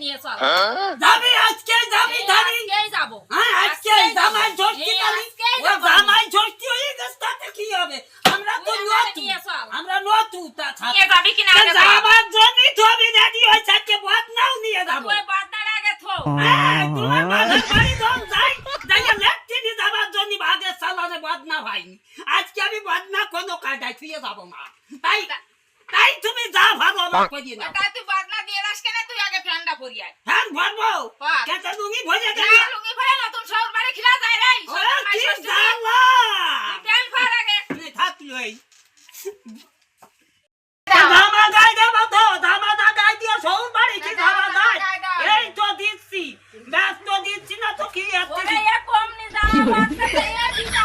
নিয়ে চল যাবি আজকে যাবি যাবি আজকেই যাব হ্যাঁ আজকে জামাই ষষ্ঠী কালি ও জামাই ষষ্ঠী হয়ে গেছে তাতে কি হবে আমরা তো নতু আমরা নতু তা নিয়ে যাবি কিনা আগে যাবার জন্য ধবি রেডি হই থাকে বদনাও নিয়ে যাব তুই বাদনার আগে থো তোমার মাথার বাড়ি দম যাই যাইয়া লেখতে দি যাবার জন্য ভাগে সালানে বদনা হয়নি আজকে আমি বদনা কোনো কাটাই ছুঁয়ে যাব না তাই তাই তুমি যা ভাবো আমার করি না তাই তুই বাদনা দিয়ে রাখ কেন তুই আগে ফ্যানটা পরি আয় হ্যাঁ ভরবো বাহ। কেতে লুঙ্গি ভরে গেল না লুঙ্গি পরে নতুন শহর বাড়ি খিলা যায় রে কি জ্বালা ফ্যান পর আগে থাকলই দামা গাই দেবো তো দামা দা গাই দিয়ে সৌর বাড়ি কি দামা গাই এই তো দিচ্ছি ব্যস্ত দিচ্ছি না তো কি ওরে এ কম নি জামা বাদতে এ দিতা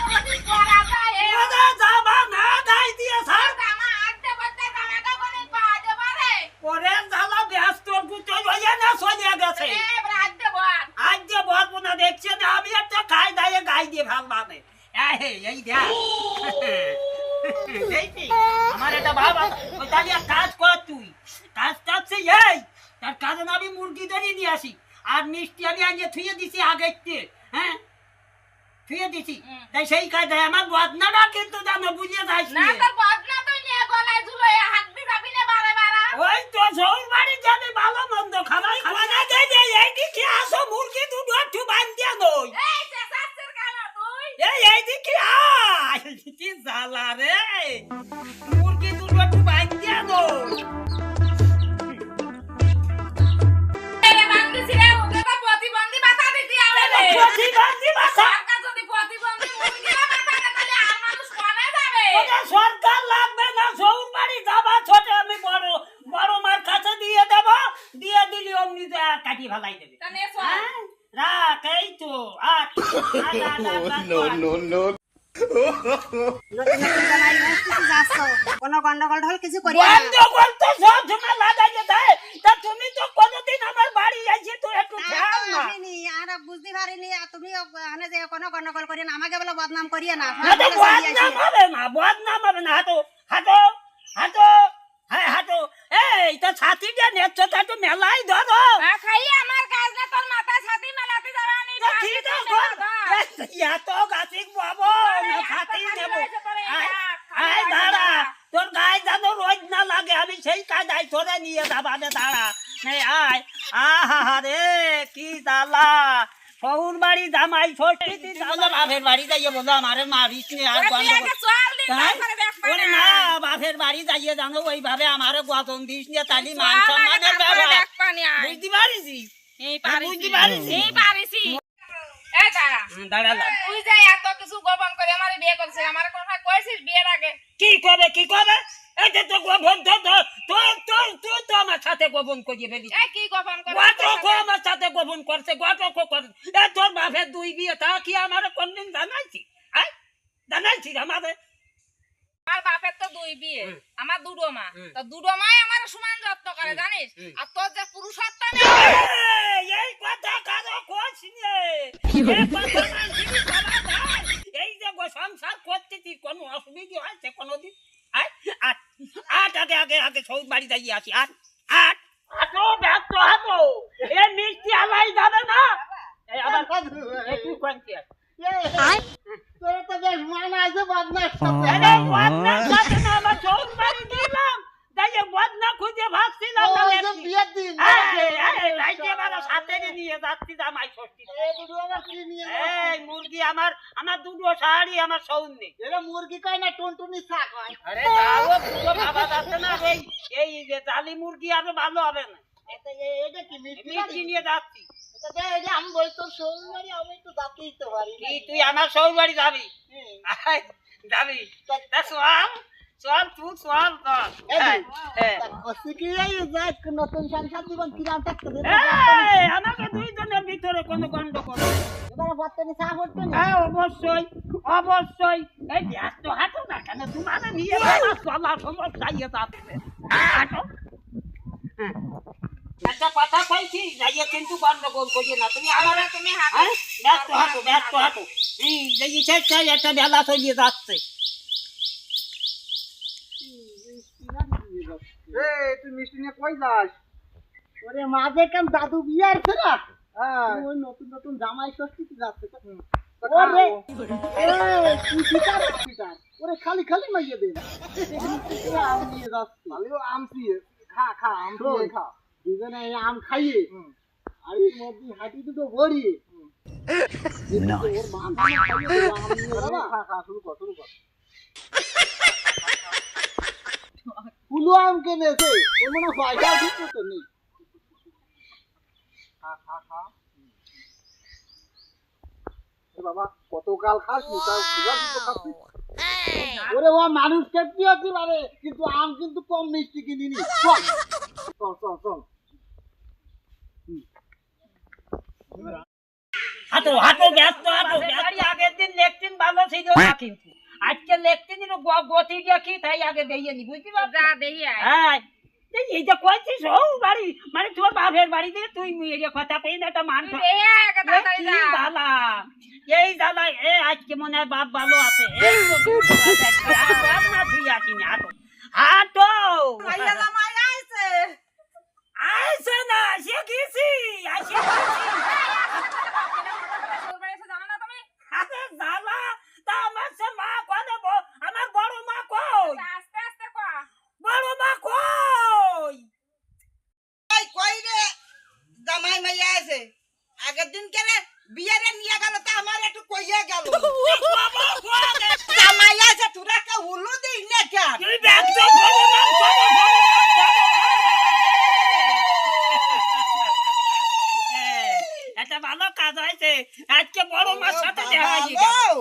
বাদতে করা যায় এ ওরে জামা না গাই দিয়ে স্যার জামা আড্ডে বাদতে জামাটা বলে পা দে পারে ওরে জ্বালা ব্যস্ত গুতো হইয়া না চলে গেছে এ আড্ডে বল আজ যে বলবো না দেখছি না আমি একটা খাই দায়ে গাই দিয়ে ভাবলামে এই দেখ দেখি আমার একটা বাবা ওই তাহলে এক কাজ কর তুই কাজ কাজছে এই তার কারণ আমি মুরগি ধরিয়ে নিয়ে আসি আর মিষ্টি আমি আনিয়ে থুয়ে দিছি আগেতে হ্যাঁ থুয়ে দিছি তাই সেই কাজে আমার বদনাটা কিন্তু জানো বুঝিয়ে যাইস না তোর বাদনা তুই নিয়ে গলায় ঝুলোয় হাত দি যাবি না বারে বারে ওই তো সৌর বাড়ি যাবে ভালো মন্দ খাবার খাওয়া না যাই এই দিকে আসো মুরগি দুটো একটু বান্ধিয়া নই এই চেঁচাচ্ছিস কেন তুই এই দিকে আয় কি জ্বালা রে মুরগি দুটো একটু বান্ধিয়া নই এরে বান্দিছি রে ওকে তো প্রতিবন্ধী বাতা দিতে হবে রে প্রতিবন্ধী ভাষা সরকার যদি প্রতিবন্ধী মুরগিরা বাতা দেয় তাহলে আর মানুষ কোনে যাবে ওটা সরকার লাগবে না সৌর বাড়ি যাবা ছোটে আমি বড় বড় মার কাছে দিয়ে দেব দিয়ে দিলি অমনি কাটি ফেলাই দেবে তা নে চল হ্যাঁ? রাখ এই তো আর no. কোনো গন্ডগোল ঢোল কিছু করিয়া না। গন্ডগোল তো সব সময় লাগাইয়ে দেয় তা তুমি তো কোনোদিন আমার বাড়ি আইছি তো একটু খেয়াল না আসেনি, আমরা বুঝতে পারিনি আর তুমি ওখানে যে কোনো গন্ডগোল করিয়ে না আমাকে বলে বদনাম করিয়ে না না তো বদনাম হবে না বদনাম হবে না হাঁটো হাঁটো হাঁটো হ্যাঁ হাঁটো এই তো ছাতিটা নেচ্ছ তা একটু মেলাই ধরো খাই আমার কাজ না তোর মাথায় ছাতি মেলাতে যাবানি তা কি তো কর এত গাছিক বাবু না ছাতি নেব আয় দাঁড়া তোর গায়ে যেন রোজ না লাগে আমি সেই কাজ ধরে নিয়ে যাবানে দাঁড়া এই আয় আহা রে কি জ্বালা শহুর বাড়ি জামাই ষষ্ঠী বলো বাপের বাড়ি যাইয়ে বলো আমারে মারিস নে আর গন্ডগোল চল দিন তারপরে দেখ ওরে না বাপের বাড়ি যাইয়ে জানো ওইভাবে আমারে গতন দিস নে তালি মান সম্মানের তারপরে ব্যাপার দেখ পানি আয় বুঝতে পারিস এই বুঝতে পারিস এই পারিছি এই দাঁড়া দাঁড়ালাম তুই যে এত কিছু গোপন করে আমারে বিয়ে করছিস আমার কথা কইছিস বিয়ের আগে কি করবে এই যে তো গোপন তো আমার সাথে গোপন করিয়ে ফেলিস এই কি গোপন করে গটক আমার সাথে গোপন করছে গটক করে এ তোর বাপের দুই বিয়ে তা কি আমার কোনদিন জানাইছি হ্যাঁ জানাইছি আমাদের আমার বাপের তো দুই বিয়ে আমার দুটো মা তো দুটো মাই আমার সমান যত্ন করে জানিস আর তোর যে পুরুষত্ব নেই এই কথা কারো কোচ নে এই কথা মানছিস বাবা ভাই এই যে সংসার করতেছিস কোনো অসুবিধা হয়েছে কোনোদিন আট আগে সৌদ বাড়ি যাইয়ে আসি আট ব্যস্ত হাতো এ মিষ্টি আলাই যাবে না এই আবার তুই কোনটি তোরা তো বেশ মান আছে বদমাস আরে বদনা সাথে না আমার সৌদ বাড়ি দিলাম তাই বদনা খুঁজে ভাবছিলাম না বিয়ের দিন আরে রাইতে বাবা সাথে নিয়ে যাচ্ছি জামাই ষষ্ঠী এই মুরগি আমার দুটো শাড়ি আমার সৌদ নেই এটা মুরগি কয় না টুনটুনি শাক হয় আরে তাও দুটো ভাবা যাচ্ছে না এই যে জালি মুরগি আরো ভালো হবে না এটা কি মিষ্টি নিয়ে যাচ্ছি আমি বলি তোর সৌন্দর্য আমি একটু যাতেই তো পারি কি তুই আমার সৌদ বাড়ি যাবি আয়, যাবি তা চল তুই চল নতুন সংসার জীবন কিরাম থাকতে আমাকে দুইজনের ভিতরে কোনো গন্ডগোল এবারে বর্তমানে চা করতে হ্যাঁ অবশ্যই এই ব্যস্ত হাঁটো না কেন তোমার নিয়ে চলার সমস্যা ইয়ে যাচ্ছে হাঁটো একটা কথা কইছি যাইয়ে কিন্তু গন্ডগোল করিয়ে না তুমি আমার তুমি হাত ব্যস্ত হাঁটো যে ইচ্ছে একটা বেলা চলিয়ে যাচ্ছে তুই মিষ্টি নিয়ে কই যাস ওরে মাঝে কেন দাদু বিয়ে আছে না ওই নতুন নতুন জামাই ষষ্ঠীতে যাচ্ছে ওরে ওরে খালি খালি মাইয়ে দে আম নিয়ে যাচ্ছে আম দিয়ে খা খা আম দিয়ে খা দুজনে আম খাইয়ে আর এর মধ্যে হাঁটি দুটো ভরিয়ে ওর মা খা খা শুরু কর ফুলো আম কিনেছে ওর মনে হয় পয়সা দিতে তো নেই খা খা খা বাবা কতকাল খাস নি তাও সুগার দিতে খাচ্ছিস ওরে ও মানুষ কেটে আছে মানে কিন্তু আম কিন্তু কম মিষ্টি কিনিনি চল হাঁটো হাঁটো ব্যস্ত হাঁটো আগের দিন লেকটিন ভালো ছিল না কিন্তু আজকে লেকটিনের গতি দেখি তাই আগে বেরিয়ে নি বুঝতে পারছো যা দেখি আয়। হ্যাঁ এইটা কইছিস ও বাড়ি মানে তোর বাপের বাড়ি থেকে তুই এই কথা পেয়ে না একটা মান তুই দেখি আয় আগে তাড়াতাড়ি যা। এই দাদা এ আজকে মনে হয় বাপ ভালো আছে এই তো তুই আসিনি হাঁটো হাঁটো ভাইয়া জামাই আইছে। আইসে না সে গেছি আসে তোর বাড়ি এসে জানো না তুমি? আরে দাদা তা আমার সে মা কোনে আমার বড় মা কই আস্তে আস্তে কয়া। বড় মা কই কই রে জামাই মাইয়া আছে আগের দিন কেনে বিয়ারে নিয়ে গেল তা আমার একটু কইয়া গেল জামাই আছে তোরা কে হুলু দিই না কেন তুই ব্যস্ত বড় মা এটা ভালো কাজ হয়েছে আজকে বড় মার সাথে দেখা হয়ে গেল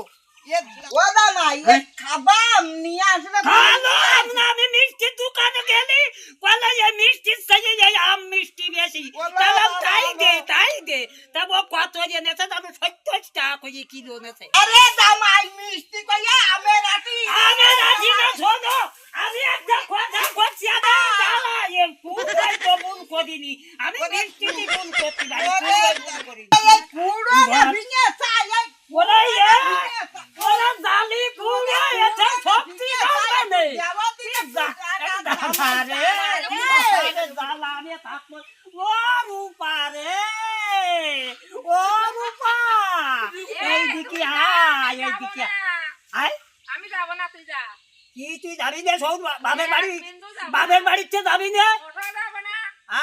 ও জামাই খাবা নিয়ে আসবে ভালো আমরা আমি মিষ্টির দোকানে গেলি বলে এই মিষ্টির সাইজে এই আম মিষ্টি বেশি তাহলে তাই দে তা ও কত জেনেছে তাহলে 70 টাকা করে কিলো নেছে আরে জামাই মিষ্টি কইয়া আমের আটি আমার আজিনা শোনো আমি একটা কথা বলছি আদা দাঁড়া এ পুরাই তো মন করিনি আমি মিষ্টি দি মন করতে পারি পুরাই মন করি পুরো না ভিঙে চাই ওরে ওরে জালি পুরা এটা শক্তি হবে আরে জালা আমি থাকবো ও রূপা রে ও রূপা এইদিকে এইদিকে আয় আমি যাবো না, তুই যা। কি তুই যাবি না সব বাপের বাড়ি বিন্দু যাবো। বাপের বাড়িতে যাবি না ওঠা যাবে না।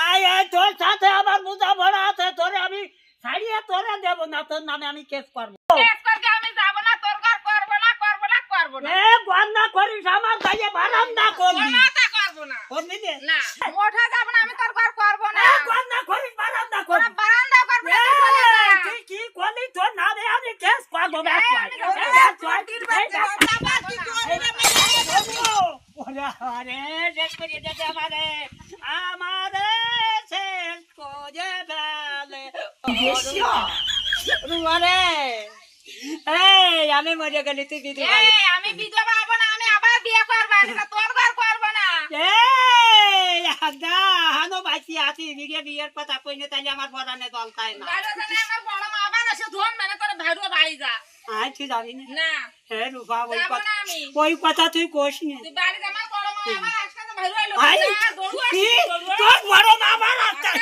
আয় আয় তোর সাথে আমার বোঝা ভরা আছে তোরে আমি ছাড়িয়ে তোরে দেবো না তোর নামে আমি কেস করবো কেস করকে আমি যাবো না, তোর ঘর করবো না। এ গন্না করিস আমার গায়ে বারাম না করবি কোনোটা করবো না। করবি নে না, ওঠা যাবো না, আমি তোর ঘর করবো না। এ গন্না করিস বারাম না তোরা করবি বারান্দা করবি না, তুই চলে যা। তুই কি করলি তোর নামে আমি কেস করবো না আরে শেষ করিয়ে দেবে আমারে শেষ করে ফেলে রুমারে এই আমি মরে গেলি তুই বিধু এই, আমি বিধবা হবো না, আমি আবার বিয়ে করবো, এটা তোর ঘর করবো না। এই আগা হানো বাঁচি আছি বিয়ের কথা কইনে তাইলে আমার বরানে দল তাই না বাইরে জানে আমার বড় মা আবার এসে ধন মানে তোর ভাইরও বাড়ি যা। আয় তুই যাবি না না, হে রূপা যাবো না আমি। ওই কথা তুই কোস নে তুই বাড়ি যা, আমার বড় মা আবার আজকে তো ভাইরও এলো। আই যা, দৌড়ু কি আসছি, দৌড়ু তোর বড় মা আমার রাস্তায়